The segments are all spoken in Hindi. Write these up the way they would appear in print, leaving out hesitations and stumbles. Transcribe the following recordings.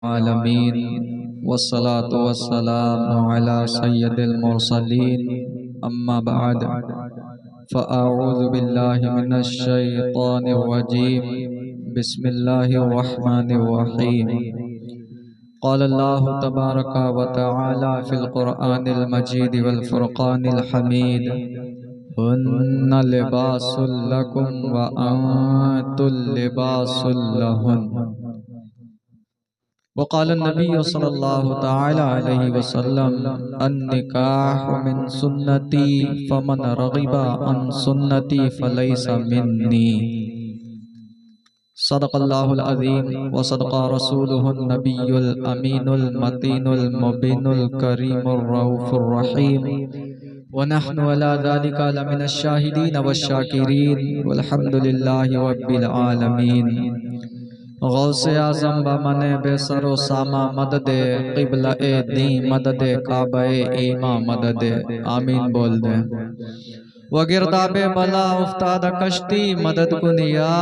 आलमीन वस्सलातु वस्सलामु अला सय्यदिल मुरसलीन अम्मा बाद फ़अऊज़ु बिल्लाहि मिनश शैतानिर रजीम बिस्मिल्लाहिर रहमानिर रहीम क़ाल अल्लाहु तबारक व तआला फ़िल क़ुरआनिल मजीद वल फ़ुरक़ानिल हमीद हुन्ना लिबासुल लकुम व अंतुल लिबासुल लहुन। वक़ाल नबी सल्लल्लाहु तआला अलैहि वसल्लम अन्निकाहु मिन सुन्नती फमन रग़िबा अन सुन्नती फलैसा मिन्नी। सदक़ल्लाहुल अज़ीम व सदक़ा रसूलुहुन नबियुल अमीनुल मतीनुल मुबीनुल करीमुर रऊफ़ुर रहीम व नहनु अला ज़ालिका लमिनश शाहिदीन वश्शाकिरीन वल्हम्दुलिल्लाहि रब्बिल आलमीन। गौसे आज़म बमने बेसरो सामा मददे क़िबला ए दी मददे काबे ईमा मददे आमीन बोल दे। व गिरदाबे बला उफ्ताद कश्ती मदद कुनिया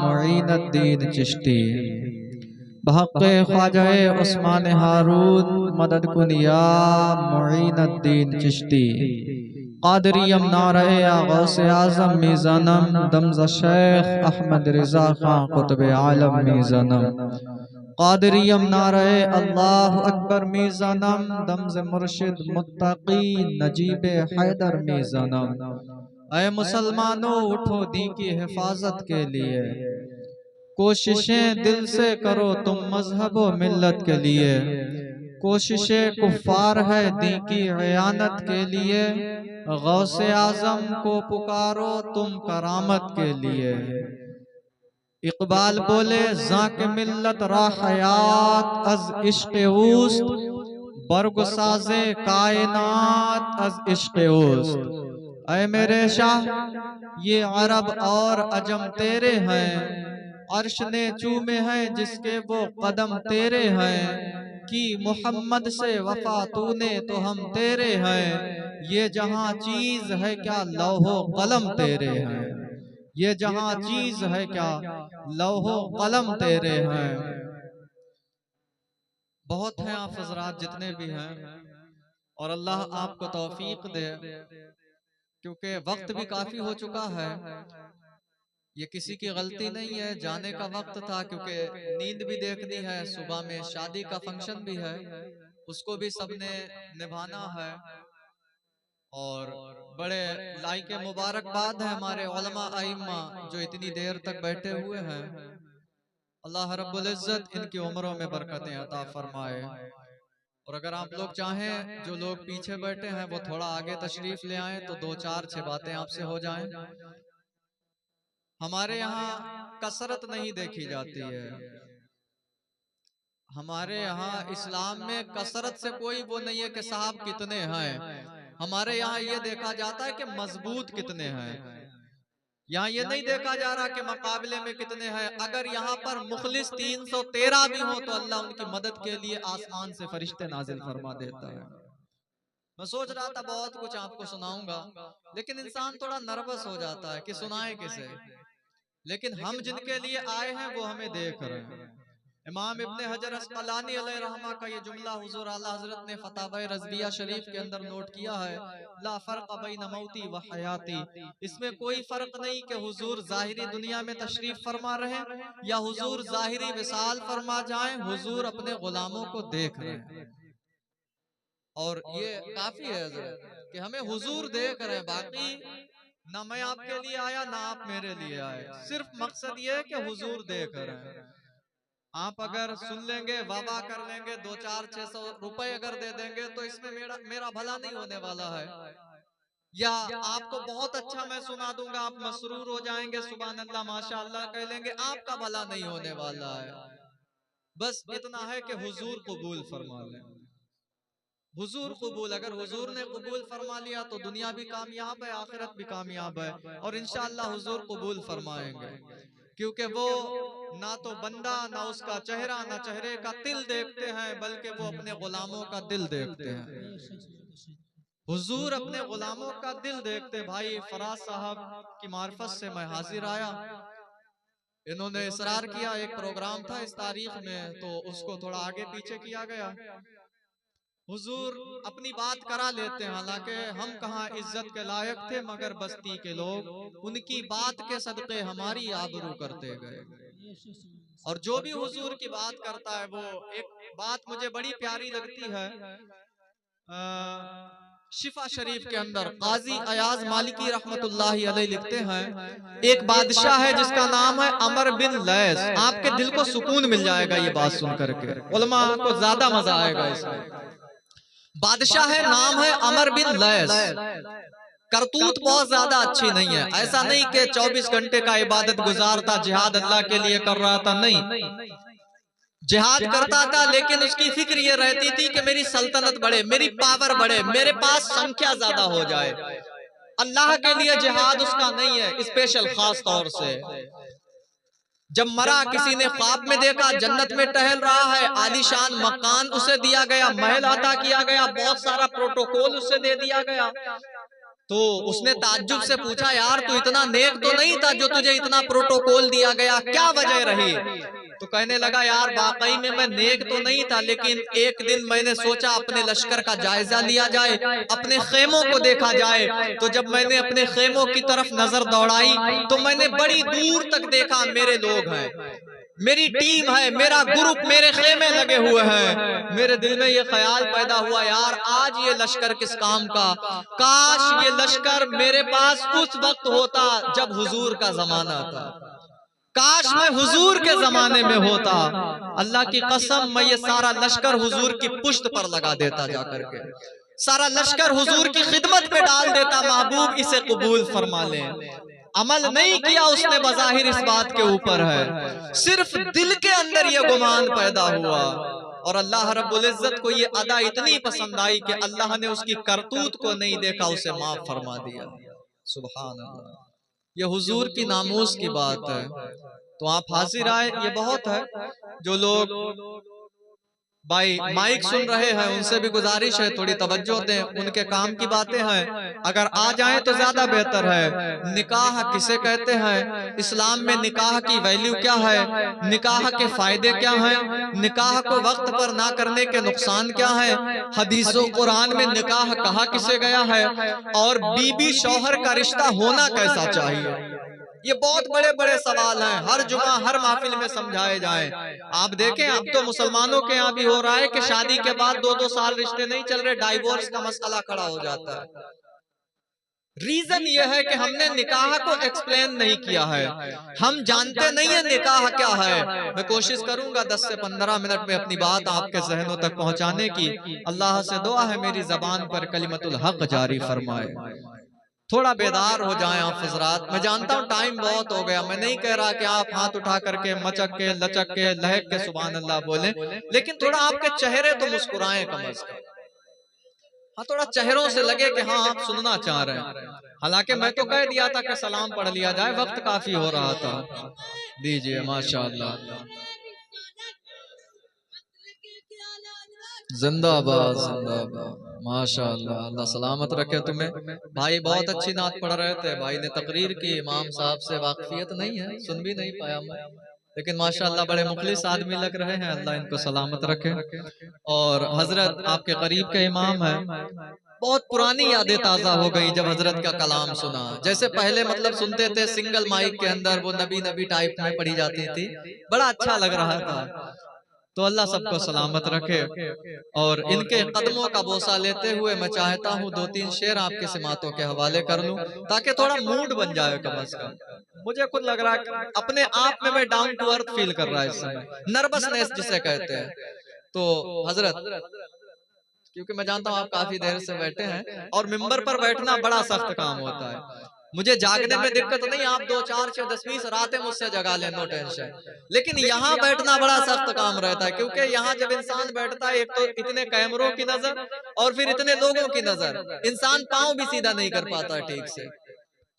मुईनुद्दीन चिश्ती। बहक़े ख्वाजाए उस्मान हारून मदद कुनिया मुईनुद्दीन चिश्ती। क़ादरियम नारे या गौसे आज़म मीज़ानम दमज़ शेख अहमद रिज़ा खां क़ुतबे आलम मीज़ानम। क़ादरियम नारे अल्लाह अकबर मीज़ानम दमज़ मुर्शिद मुत्तकी नजीबे हैदर मीज़ानम। ऐ मुसलमानों उठो दी की हिफाजत के लिए, कोशिशें दिल से करो तुम मजहब व मिल्लत के लिए। कोशिशें कुफ़ार है दी की क़यानत के लिए, गौसे आज़म को पुकारो तुम करामत के लिए। इक़बाल बोले ज़ाके मिल्लत रा हयात अज़ इश्क़े उस्त, बर्ग साज़े कायनात अज़ इश्क़े उस्त। ऐ मेरे शाह ये अरब और अजम तेरे हैं, अर्श ने चूमे हैं जिसके वो कदम तेरे हैं। कि मोहम्मद से वफा तूने तो हम तेरे हैं, ये जहां चीज है क्या लौहो कलम तेरे हैं। ये जहां चीज है क्या लौहो कलम तेरे हैं। बहुत हैं आप हज़रात जितने भी हैं, और अल्लाह आपको तौफीक दे, क्योंकि वक्त भी काफी हो चुका है। ये किसी की गलती नहीं है, जाने का वक्त था, क्योंकि नींद भी देखनी है, सुबह में शादी का फंक्शन भी है, उसको भी सबने निभाना है। और बड़े लाइके मुबारकबाद है हमारे उलमा आइम्मा जो इतनी देर तक बैठे हुए हैं। अल्लाह रब्बुल इज्जत इनकी उम्रों में बरकतें अता फरमाए। और अगर आप लोग चाहें, जो लोग पीछे बैठे हैं वो थोड़ा आगे तशरीफ ले आए तो दो चार छह बातें आपसे हो जाएं। हमारे यहाँ कसरत नहीं देखी जाती है। हमारे यहाँ इस्लाम में कसरत से कोई वो नहीं है कि साहब कितने हैं। हमारे यहाँ ये देखा जाता है कि मजबूत कितने हैं। यहाँ ये नहीं देखा जा रहा कि मुकाबले में कितने हैं। अगर यहाँ पर मुखलिस 313 भी हो तो अल्लाह उनकी मदद के लिए आसमान से फरिश्ते नाजिल फरमा देता है। मैं सोच रहा था बहुत कुछ आपको सुनाऊंगा, लेकिन इंसान थोड़ा नर्वस हो जाता है कि सुनाए किसे। लेकिन हम जिनके लिए आए हैं वो हमें देख रहे हैं। इमाम इब्ने हजर अस्क़लानी अलैहि रहमा का ये जुमला हुजूर आला हजरत ने फतावा रज़विया शरीफ के अंदर नोट किया है, ला फर्क बैन मौती व हयाती। इसमें कोई फर्क नहीं कि हुजूर जाहिरी दुनिया में तशरीफ फरमा रहे या हुजूर जाहिरी विसाल फरमा जाएं, हुजूर अपने गुलामों को देख रहे हैं। और ये काफी है हजरत कि हमें हुजूर देख रहे हैं। बाकी ना मैं आपके लिए आया ना आप मेरे लिए आए, सिर्फ मकसद ये है कि हुजूर देख रहे हैं। आप अगर सुन लेंगे, वाह वाह कर लेंगे, 2-4-600 रुपए अगर दे देंगे तो इसमें मेरा भला नहीं होने वाला है। या आपको बहुत अच्छा मैं सुना दूंगा, आप मसरूर हो जाएंगे, सुभान अल्लाह माशाअल्लाह कह लेंगे, आपका भला नहीं होने वाला है। बस इतना है कि हुजूर कबूल फरमा लें। हुजूर कबूल, अगर हुजूर ने कबूल फरमा लिया तो दुनिया भी कामयाब है, आखिरत भी कामयाब है। और इंशाअल्लाह हुजूर कबूल फरमाएंगे, क्योंकि वो ना तो बंदा, ना उसका चेहरा, ना चेहरे का तिल देखते हैं, बल्कि वो अपने गुलामों का दिल देखते हैं। हुजूर अपने गुलामों का दिल देखते। भाई फराज साहब की मार्फत से मैं हाजिर आया, इन्होंने इसरार किया, एक प्रोग्राम था इस तारीख में तो उसको थोड़ा आगे पीछे किया गया। हुजूर अपनी बात करा लेते हैं, हालांकि हम कहाँ इज्जत के लायक थे, मगर बस्ती के लोग उनकी बात के सदके हमारी आबरू करते गए। और जो भी हुजूर की बात करता है, वो एक बात मुझे बड़ी प्यारी लगती है। शिफा शरीफ के अंदर काजी अयाज मालिकी रहमतुल्लाहि अलैह लिखते हैं, एक बादशाह है जिसका नाम है अमर बिन लैस। आपके दिल को सुकून मिल जाएगा ये बात सुन करके, उलमा को ज्यादा मजा आएगा इसमें। बादशाह है, नाम है अमर बिन लैस। करतूत बहुत ज्यादा अच्छी नहीं है, ऐसा नहीं कि 24 घंटे का इबादत गुजार था, जिहाद अल्लाह के लिए कर रहा था, नहीं, जिहाद करता था, लेकिन उसकी फिक्र ये रहती थी कि मेरी सल्तनत बढ़े, मेरी पावर बढ़े, मेरे पास संख्या ज्यादा हो जाए। अल्लाह के लिए जिहाद उसका नहीं है स्पेशल खास तौर से। जब मरा, किसी ने ख्वाब में देखा जन्नत में टहल रहा है, आलीशान मकान उसे दिया गया, महल अता किया गया, बहुत सारा प्रोटोकॉल उसे दे दिया गया। तो उसने ताज्जुब से पूछा, यार तू इतना नेक तो नहीं था जो तुझे इतना प्रोटोकॉल दिया गया, क्या वजह रही? तो कहने लगा, यार वाकई में मैं नेक तो नहीं था, लेकिन एक दिन मैंने सोचा अपने लश्कर का जायजा लिया जाए, अपने खेमों को देखा जाए। तो जब मैंने अपने खेमों की तरफ नजर दौड़ाई तो मैंने बड़ी दूर तक देखा मेरे लोग हैं, मेरी टीम है, मेरा ग्रुप, मेरे खेमे लगे हुए हैं। मेरे दिल में ये ख्याल पैदा हुआ, यार आज ये लश्कर किस काम का? काश ये लश्कर मेरे पास उस वक्त होता जब हुजूर का जमाना था, काश मैं हुजूर के जमाने में होता। अल्लाह की कसम, मैं ये सारा लश्कर हुजूर की पुश्त पर लगा देता जाकर के, सारा लश्कर हुजूर की खिदमत में डाल देता, महबूब इसे कबूल फरमा ले। अमल नहीं किया उसने, बज़ाहिर इस बात के ऊपर है, सिर्फ दिल के अंदर ये गुमान पैदा हुआ। और अल्लाह रब्बुल इज्जत को ये अदा इतनी पसंद आई कि अल्लाह ने उसकी करतूत को नहीं देखा, उसे माफ फरमा दिया। सुभान अल्लाह, ये हुजूर की नामूस की बात है। तो आप हाजिर आए, ये बहुत है। जो लोग भाई माइक सुन रहे हैं उनसे भी गुजारिश है थोड़ी तवज्जो दें, उनके काम की बातें हैं, अगर आ जाएं तो ज्यादा बेहतर है। निकाह किसे कहते हैं, इस्लाम में निकाह की वैल्यू क्या है, निकाह के फायदे क्या हैं, निकाह को वक्त पर ना करने के नुकसान क्या है, हदीसों कुरान में निकाह कहा किसे गया है, और बीबी शौहर का रिश्ता होना कैसा चाहिए। ये बहुत बड़े बड़े सवाल हैं, हर जुमा हर महफिल में समझाए जाएं। आप देखें अब तो मुसलमानों के यहाँ भी हो रहा है कि शादी के बाद 2-2 साल रिश्ते नहीं चल रहे, डाइवोर्स का मसला खड़ा हो जाता है। रीजन ये है कि हमने निकाह को एक्सप्लेन नहीं किया है, हम जानते नहीं है निकाह क्या है। मैं कोशिश करूंगा 10 से 15 मिनट में अपनी बात आपके जहनों तक पहुंचाने की। अल्लाह से दुआ है मेरी जबान पर कलिमतुल हक जारी फरमाए, थोड़ा बेदार हो जाएं आप हजरात। मैं जानता हूँ टाइम बहुत हो गया, मैं नहीं कह रहा कि आप हाथ उठा करके मचक के लचक के लहक के सुभान अल्लाह बोलें, लेकिन थोड़ा आपके चेहरे तो मुस्कुराएं कम अज कम। हाँ, थोड़ा चेहरों से लगे कि हाँ आप सुनना चाह रहे हैं। हालांकि मैं तो कह दिया था कि सलाम पढ़ लिया जाए, वक्त काफी हो रहा था। दीजिए, माशाअल्लाह, जिंदाबाद जिंदाबाद, माशाअल्लाह, अल्लाह सलामत रखे तुम्हें। भाई बहुत अच्छी नात पढ़ रहे थे, भाई ने तकरीर की, इमाम साहब से वाकफियत नहीं है, सुन भी नहीं पाया मैं, लेकिन माशाअल्लाह बड़े मुखलिस आदमी लग रहे हैं, अल्लाह इनको सलामत रखे। और हजरत आपके करीब के इमाम है, बहुत पुरानी यादें ताजा हो गई जब हजरत का कलाम सुना। जैसे पहले मतलब सुनते थे सिंगल माइक के अंदर, वो नबी नबी टाइप में पढ़ी जाती थी, बड़ा अच्छा लग रहा था। तो अल्लाह सबको सलामत रखे। और इनके कदमों का बोसा लेते हुए मैं चाहता हूँ 2-3 शेर आपके सिमातों के हवाले कर लूं, ताकि थोड़ा मूड बन जाए कम अज कम। मुझे खुद लग रहा है अपने आप में मैं डाउन टू अर्थ फील कर रहा है इस समय, नर्वसनेस जिसे कहते हैं। तो हजरत, क्योंकि मैं जानता हूँ आप काफी देर से बैठे हैं और मिंबर पर बैठना बड़ा सख्त काम होता है। मुझे जागने में दिक्कत नहीं, आप 2, 4, 6, 10, 20 रातें मुझसे जगा लें, नो टेंशन, लेकिन यहाँ बैठना बड़ा सख्त काम रहता है। क्योंकि यहाँ जब इंसान बैठता है, एक तो इतने कैमरों की नजर और फिर इतने लोगों की नजर, इंसान पाँव भी सीधा नहीं कर पाता ठीक से।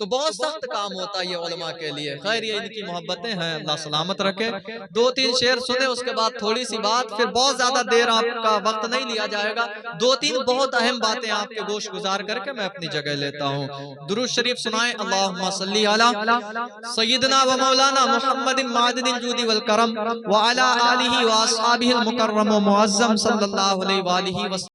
तो बहुत सख्त काम होता है ये उलमा के लिए। खैर ये इनकी मोहब्बतें हैं, अल्लाह सलामत रखे। 2-3 शेर सुने, उसके बाद थोड़ी सी बात, फिर बहुत ज्यादा देर आपका वक्त नहीं लिया जाएगा। 2-3 बहुत अहम बातें आपके गोश गुजार करके मैं अपनी जगह लेता हूँ। दुरूद शरीफ सुनाएं, अल्लाहुम्मा सल्ली अला सय्यिदना व मौलाना मुहम्मदिन मादिनिल जूदी वल करम व अला आलिहि व अस्हाबिहिल मुकर्रम व मुअज्जम सल्लल्लाहु अलैहि व आलिहि